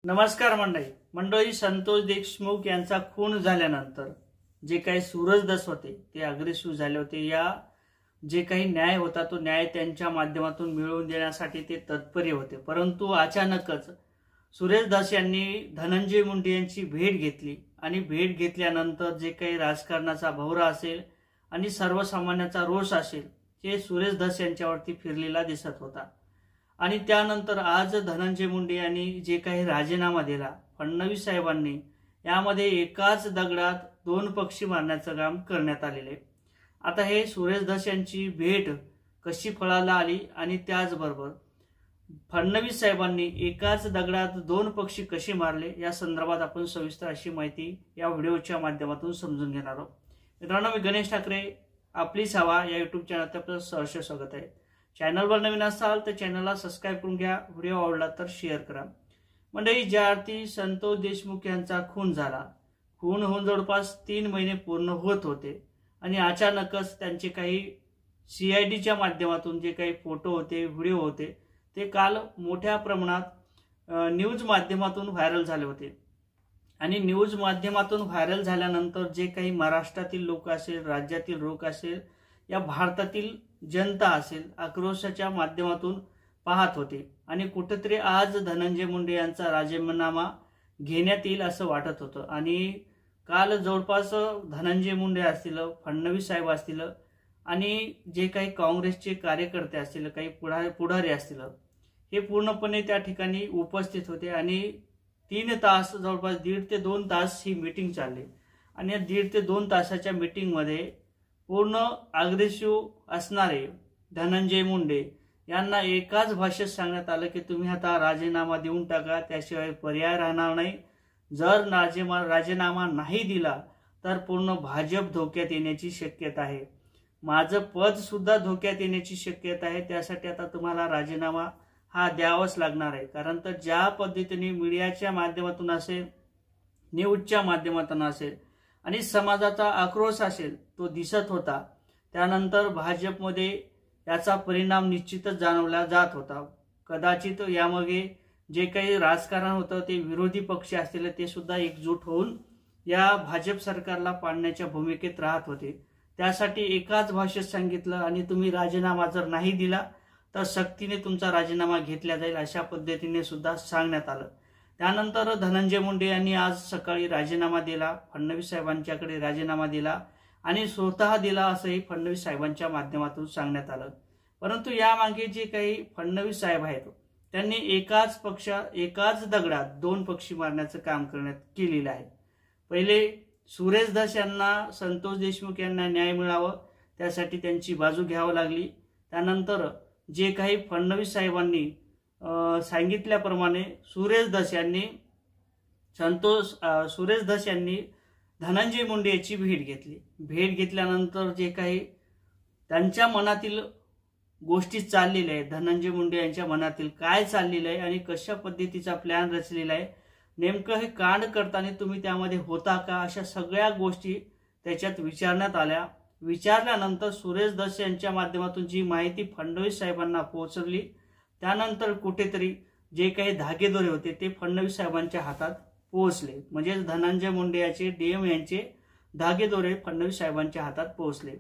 नमस्कार मंडळी संतोष देशमुख यांचा खून झाल्यानंतर जे काही सूरज दस होते ते अग्रेसिव्ह झाले होते। या जे काही न्याय होता तो न्याय त्यांच्या माध्यमातून मिळवून देण्यासाठी ते तत्पर होते। परंतु अचानकच सूरज दस यांनी धनंजय मुंडे यांची भेट घेतली आणि भेट घेतल्यानंतर जे काही राजकारणाचा भोवरा असेल आणि सर्वसामान्यांचा रोष असेल ते सूरज दस यांच्यावरती फिरलेला दिसत होता। आणि त्यानंतर आज धनंजय मुंडे यांनी जे काही राजीनामा दिला फडणवीस साहेबांनी, यामध्ये एकाच दगडात दोन पक्षी मारण्याचं काम करण्यात आलेले। आता हे सूरज दस यांची भेट कशी फळाला आली आणि त्याचबरोबर फडणवीस साहेबांनी एकाच दगडात दोन पक्षी कसे मारले या संदर्भात आपण सविस्तर अशी माहिती या व्हिडिओच्या माध्यमातून समजून घेणार आहोत। मित्रांनो, मी गणेश ठाकरे, आपली सेवा या यूट्यूब चॅनलवर आपलं सहर्ष स्वागत आहे। चॅनलवर नवीन असाल तर चॅनलला सबस्क्राइब करून घ्या, व्हिडिओ आवडला तर शेअर करा। मंडळी, ज्या अर्थी संतोष देशमुख यांचा खून झाला, खून होऊन जवळपास 3 महिने पूर्ण होत होते आणि अचानकच त्यांचे काही CIDच्या माध्यमातून जे काही फोटो होते, व्हिडिओ होते ते काल मोठ्या प्रमाणात न्यूज माध्यमातून व्हायरल झाले होते। आणि न्यूज माध्यमातून व्हायरल झाल्यानंतर जे काही महाराष्ट्रातील लोक असेल, राज्यातील लोक असेल, या भारतातील जनता असेल आक्रोशाच्या माध्यमातून पाहत होते आणि कुठेतरी आज धनंजय मुंडे यांचा राजीनामा घेण्यात येईल असं वाटत होतं। आणि काल जवळपास धनंजय मुंडे असतील, फडणवीस साहेब असतील आणि जे काही काँग्रेसचे कार्यकर्ते असतील, काही पुढारी असतील, हे पूर्णपणे त्या ठिकाणी उपस्थित होते आणि 3 तास जवळपास 1.5 ते 2 तास ही मीटिंग चालली। आणि या 1.5 ते 2 तासाच्या मीटिंगमध्ये पूर्ण अग्रेसिव्ह असणारे धनंजय मुंडे यांना एकाच भाषेत सांगण्यात आलं की तुम्ही आता राजीनामा देऊन टाका, त्याशिवाय पर्याय राहणार नाही। जर राजीनामा नाही दिला तर पूर्ण भाजप धोक्यात येण्याची शक्यता आहे, माझं पद सुद्धा धोक्यात येण्याची शक्यता आहे, त्यासाठी आता तुम्हाला राजीनामा हा द्यावाच लागणार आहे। कारण तर ज्या पद्धतीने मीडियाच्या माध्यमातून असेल, न्यूजच्या माध्यमातून असेल आणि समाजाचा आक्रोश असेल तो दिसत होता, त्यानंतर भाजपमध्ये याचा परिणाम निश्चितच जाणवला जात होता। कदाचित यामागे जे काही राजकारण होतं ते विरोधी पक्ष असतील ते सुद्धा एकजूट होऊन या भाजप सरकारला पाडण्याच्या भूमिकेत राहत होते। त्यासाठी एकाच भाषेत सांगितलं आणि तुम्ही राजीनामा जर नाही दिला तर सक्तीने तुमचा राजीनामा घेतला जाईल अशा पद्धतीने सुद्धा सांगण्यात आलं। त्यानंतर धनंजय मुंडे यांनी आज सकाळी राजीनामा दिला, फडणवीस साहेबांच्याकडे राजीनामा दिला आणि स्वतः दिला असंही फडणवीस साहेबांच्या माध्यमातून सांगण्यात आलं। परंतु यामागे जे काही फडणवीस साहेब आहेत त्यांनी एकाच दगडात दोन पक्षी मारण्याचं काम केलेलं आहे। पहिले सूरज दस यांना, संतोष देशमुख यांना न्याय मिळावं त्यासाठी त्यांची बाजू घ्यावी लागली। त्यानंतर जे काही फडणवीस साहेबांनी सांगितल्याप्रमाणे सूरज दस यांनी धनंजय मुंडे यांची भेट घेतली। भेट घेतल्यानंतर जे काही त्यांच्या मनातील गोष्टी चाललेल्या आहेत, धनंजय मुंडे यांच्या मनातील काय चाललेलं आहे आणि कशा पद्धतीचा प्लॅन रचलेला आहे, नेमकं हे कांड करताना तुम्ही त्यामध्ये होता का, अशा सगळ्या गोष्टी त्याच्यात विचारण्यात आल्या। विचारल्यानंतर सूरज दस यांच्या माध्यमातून जी माहिती फडणवीस साहेबांना पोहोचवली, त्यानंतर कुठेतरी जे काही धागेदोरे होते ते फडणवीस साहेबांच्या हातात पोहोचले। म्हणजे धनंजय मुंडे यांचे, DM यांचे धागेदोरे फडणवीस साहेबांच्या हातात पोहोचले।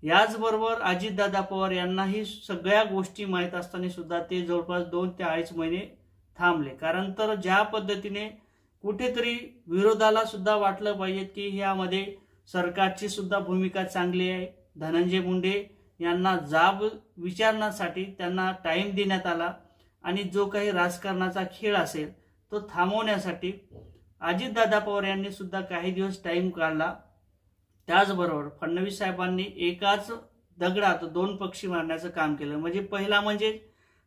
याचबरोबर अजितदादा पवार यांनाही सगळ्या गोष्टी माहीत असताना सुद्धा ते जवळपास 2 ते 2.5 महिने थांबले। कारण तर ज्या पद्धतीने कुठेतरी विरोधाला सुद्धा वाटलं पाहिजे की यामध्ये सरकारची सुद्धा भूमिका चांगली आहे, धनंजय मुंडे यांना जाब विचारण्यासाठी त्यांना टाइम देण्यात आला आणि जो काही राजकारणाचा खेळ असेल तो थांबवण्यासाठी अजितदादा पवार यांनी सुद्धा काही दिवस टाइम काढला। त्याचबरोबर फडणवीस साहेबांनी एकाच दगडात दोन पक्षी मारण्याचं काम केलं। म्हणजे पहिला म्हणजे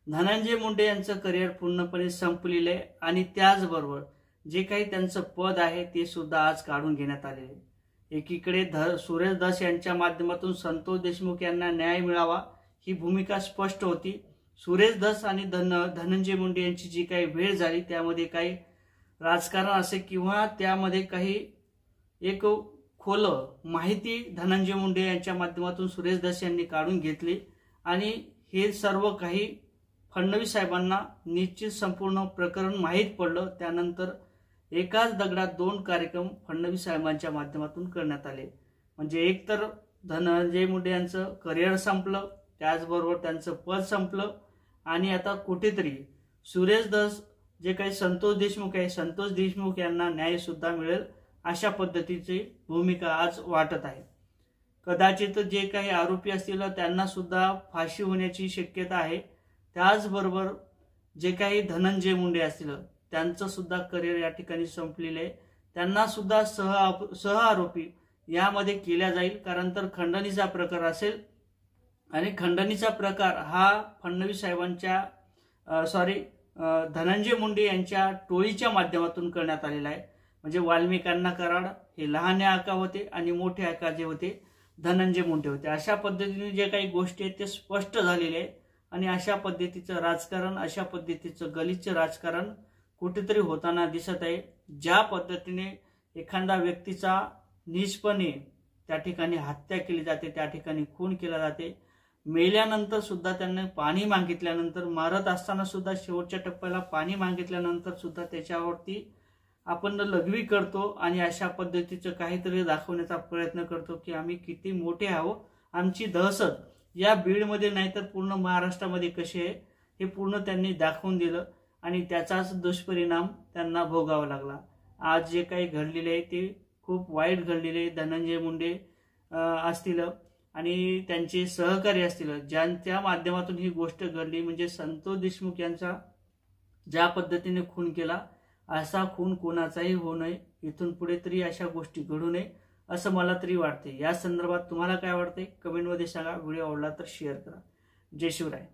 धनंजय मुंडे यांचं करिअर पूर्णपणे संपलेलं आहे आणि त्याचबरोबर जे काही त्यांचं पद आहे ते सुद्धा आज काढून घेण्यात आलेले आहे। एकीकडे सूरज दस यांच्या माध्यमातून संतोष देशमुख यांना न्याय मिळावा ही भूमिका स्पष्ट होती। सूरज दस आणि धनंजय मुंडे यांची जी काही भेट झाली त्यामध्ये काही राजकारण असे किंवा त्यामध्ये काही एक खोल माहिती धनंजय मुंडे यांच्या माध्यमातून सूरज दस यांनी काढून घेतली आणि हे सर्व काही फडणवीस साहेबांना निश्चित संपूर्ण प्रकरण माहीत पडलं। त्यानंतर एकाच दगडात दोन कार्यक्रम फडणवीस साहेबांच्या माध्यमातून करण्यात आले। म्हणजे एक तर धनंजय मुंडे यांचं करिअर संपलं, त्याचबरोबर त्यांचं पद संपलं आणि आता कुठेतरी सुरेश धस जे काही संतोष देशमुख आहे, संतोष देशमुख यांना न्याय सुद्धा मिळेल अशा पद्धतीची भूमिका आज वाटत आहे। कदाचित जे काही आरोपी असतील त्यांना सुद्धा फाशी होण्याची शक्यता आहे। त्याचबरोबर जे काही धनंजय मुंडे असतील त्यांचं सुद्धा करिअर या ठिकाणी संपलेलं आहे, त्यांना सुद्धा सह आरोपी यामध्ये केल्या जाईल। कारण तर खंडणीचा प्रकार असेल आणि खंडणीचा प्रकार हा फडणवीस साहेबांच्या धनंजय मुंडे यांच्या टोळीच्या माध्यमातून करण्यात आलेला आहे। म्हणजे वाल्मिकांना कराड हे लहान आका होते आणि मोठे आका जे होते धनंजय मुंडे होते। अशा पद्धतीने जे काही गोष्टी आहेत ते स्पष्ट झालेले आहे आणि अशा पद्धतीचं राजकारण, अशा पद्धतीचं गलिच्छ राजकारण कुठेतरी होताना दिसत आहे। ज्या पद्धतीने एखादा व्यक्तीचा नीचपणे त्या ठिकाणी हत्या केली जाते, त्या ठिकाणी खून केला जाते, मेल्यानंतर सुद्धा त्यांना पाणी मागितल्यानंतर, मारत असताना सुद्धा शेवटच्या टप्प्याला पाणी मागितल्यानंतर सुद्धा त्याच्यावरती आपण लघवी करतो आणि अशा पद्धतीचं काहीतरी दाखवण्याचा प्रयत्न करतो की आम्ही किती मोठे आहोत, आमची दहशत या बीडमध्ये नाही तर पूर्ण महाराष्ट्रामध्ये कशी आहे हे पूर्ण त्यांनी दाखवून दिलं आणि त्याचाच दुष्परिणाम त्यांना भोगावा लागला। आज जे काही घडलेले आहे ते खूप वाईट घडलेले। धनंजय मुंडे असतील आणि त्यांचे सहकारी असतील ज्यांच्या माध्यमातून ही गोष्ट घडली, म्हणजे संतोष देशमुख यांचा ज्या पद्धतीने खून केला असा खून कोणाचाही होऊ नये, इथून पुढे तरी अशा गोष्टी घडू नये असं मला तरी वाटते। या संदर्भात तुम्हाला काय वाटते कमेंटमध्ये सांगा। व्हिडिओ आवडला तर शेअर करा। जय शिवराय।